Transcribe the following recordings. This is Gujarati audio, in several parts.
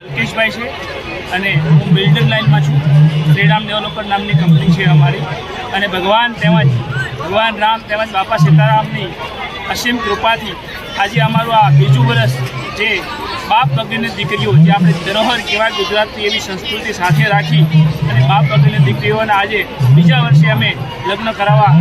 અલ્કેશભાઈ છે અને હું બિલ્ડર લાઇનમાં છું. શ્રીરામ ડેવલપર નામની કંપની છે અમારી. અને ભગવાન રામ તેમજ બાપા સીતારામની અસીમ કૃપાથી આજે અમારું આ બીજું વર્ષ જે બાપ વગરની દીકરીઓ જે આપણે ધરોહર કહેવાય ગુજરાતની એવી સંસ્કૃતિ સાથે રાખી અને બાપ વગરની દીકરીઓના આજે બીજા વર્ષે અમે લગ્ન કરાવવા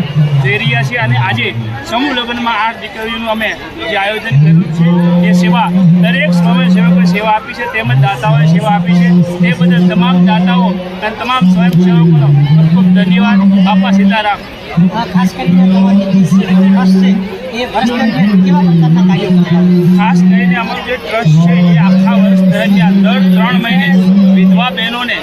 જઈ રહ્યા છીએ. અને આજે સમૂહ લગ્નમાં 8 દીકરીઓનું અમે જે આયોજન કર્યું છે એ સેવા દરેક સ્વયંસેવકોએ સેવા આપી છે તેમજ દાતાઓએ સેવા આપી છે. તે બદલ તમામ દાતાઓ અને તમામ સ્વયંસેવકોનો ખૂબ ખૂબ ધન્યવાદ. બાપા સીતારામ. ખાસ કરીને ટ્રસ્ટ છે એ વર્ષ દરમિયાન કેવા પ્રકારના કાર્યો કરે? ખાસ કરીને અમારું જે ટ્રસ્ટ છે એ આખા વર્ષ દરમિયાન દર 3 મહિને વિધવા બહેનોને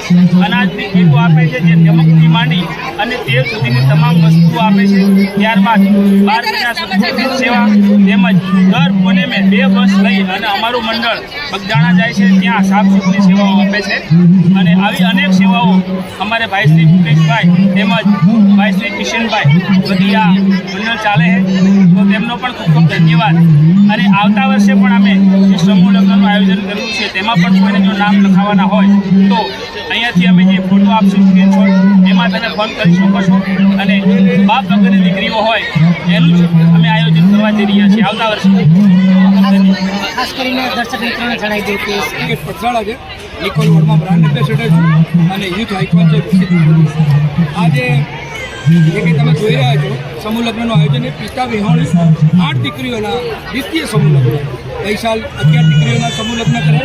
અનાજની કીટો આપે છે, જે નમકથી માંડી અને તેલ સુધીની તમામ વસ્તુઓ આપે છે. ત્યારબાદ 12 મહિના સંસ્કૃતિક સેવા તેમજ દર પૂનમે 2 બસ લઈ અને અમારું મંડળ બગદાણા જાય છે, ત્યાં સાફ સફાઈની સેવાઓ આપે છે. અને આવી અનેક સેવાઓ અમારે ભાઈ શ્રી મુકેશભાઈ તેમજ ભાઈ શ્રી કિશનભાઈ બધી આ મંડળ ચાલે છે, તો તેમનો પણ ખૂબ ખૂબ ધન્યવાદ. અને આવતા વર્ષે પણ અમે જે સમૂહ લગ્નનું આયોજન કર્યું છે તેમાં પણ કોઈને જો નામ લખાવવાના હોય તો અહીંયાથી અમે જે ફોટો આપશું સ્ક્રીનશોટ એમાં તમે ફોન કરી શકો છો. અને બાપ વગરની દીકરીઓ હોય એનું જ અમે આયોજન કરવા જઈ રહ્યા છીએ આવતા વર્ષે. ખાસ કરીને દર્શક મિત્રોને જણાવી દઉં કે પટસાળા છે, નિકોલ વોર્ડમાં બ્રાન્ડ એમ્બેસેડર છું અને યુથ આઇકોન છે. આજે જે કંઈ તમે જોઈ રહ્યા છો સમૂહ લગ્નનું આયોજન એ પિતા વિહોણી 8 દીકરીઓના દ્વિતીય સમૂહ લગ્ન. ગઈ સાલ 11 દીકરીઓના સમૂહ લગ્ન કરે,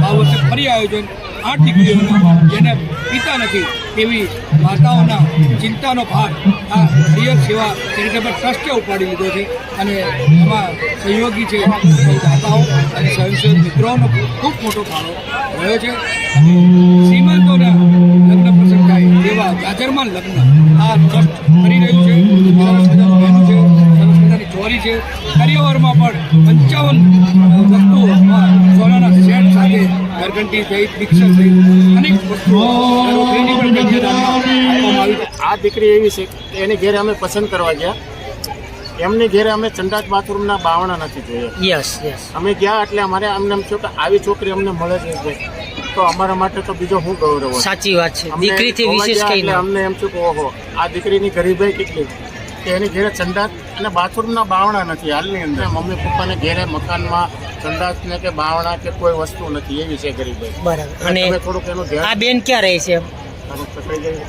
આ વર્ષે ફરી આયોજન 8 દીકરીઓના જેને પિતા નથી એવી માતાઓના ચિંતાનો ભાર આ હરિયર સેવા ચેરિટેબલ ટ્રસ્ટે ઉપાડી લીધો છે. અને એમાં સહયોગી છે દાતાઓ અને સ્વયંસેવક મિત્રોનો ખૂબ મોટો ફાળો રહ્યો છે. શ્રીમંતોના લગ્ન પ્રસંગ થાય તેવા જાજરમાન લગ્ન આ ટ્રસ્ટ કરી રહ્યું છે. સરસ મજાનું બહેનું છે, સરસ મજાની ચોરી છે. કરિયાવરમાં પણ 55 વસ્તુઓમાં સોનાના સેટ સાથે ઘરઘંટી સહિત મિક્સર સહિત અનેક વસ્તુઓ આ દીકરી એવી છે કે એની ઘેરે અમે પસંદ કરવા ગયા. એમની ઘેરે અમે સંડાસ બાથરૂમના બાવણા નથી જોયા. યસ અમે ગયા એટલે અમારે અમને એમ થયું કે આવી છોકરી અમને મળે છે તો અમારા માટે તો બીજો શું ગૌરવ હોય. સાચી વાત છે. દીકરીથી વિશેષ કંઈ એટલે અમને એમ થયું કે ઓહો આ દીકરીની ગરીબાઈ કેટલી કે એની ઘેરે સંડાસ અને બાથરૂમના બાવણા નથી. હાલની અંદર મમ્મી પપ્પાને ઘેરે મકાનમાં સંડાસ ને કે બાવણા કે કોઈ વસ્તુ નથી, એવી છે ગરીબાઈ. બરાબર. અને થોડુંક એનું આ ધ્યાન. બેન ક્યાં રહે છે?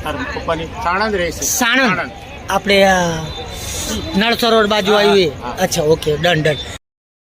તારા પપ્પાની સાણંદ રહે છે. સાણંદ. આપણે નળ સરોવર બાજુ આવ્યું. અચ્છા, ઓકે, ડન.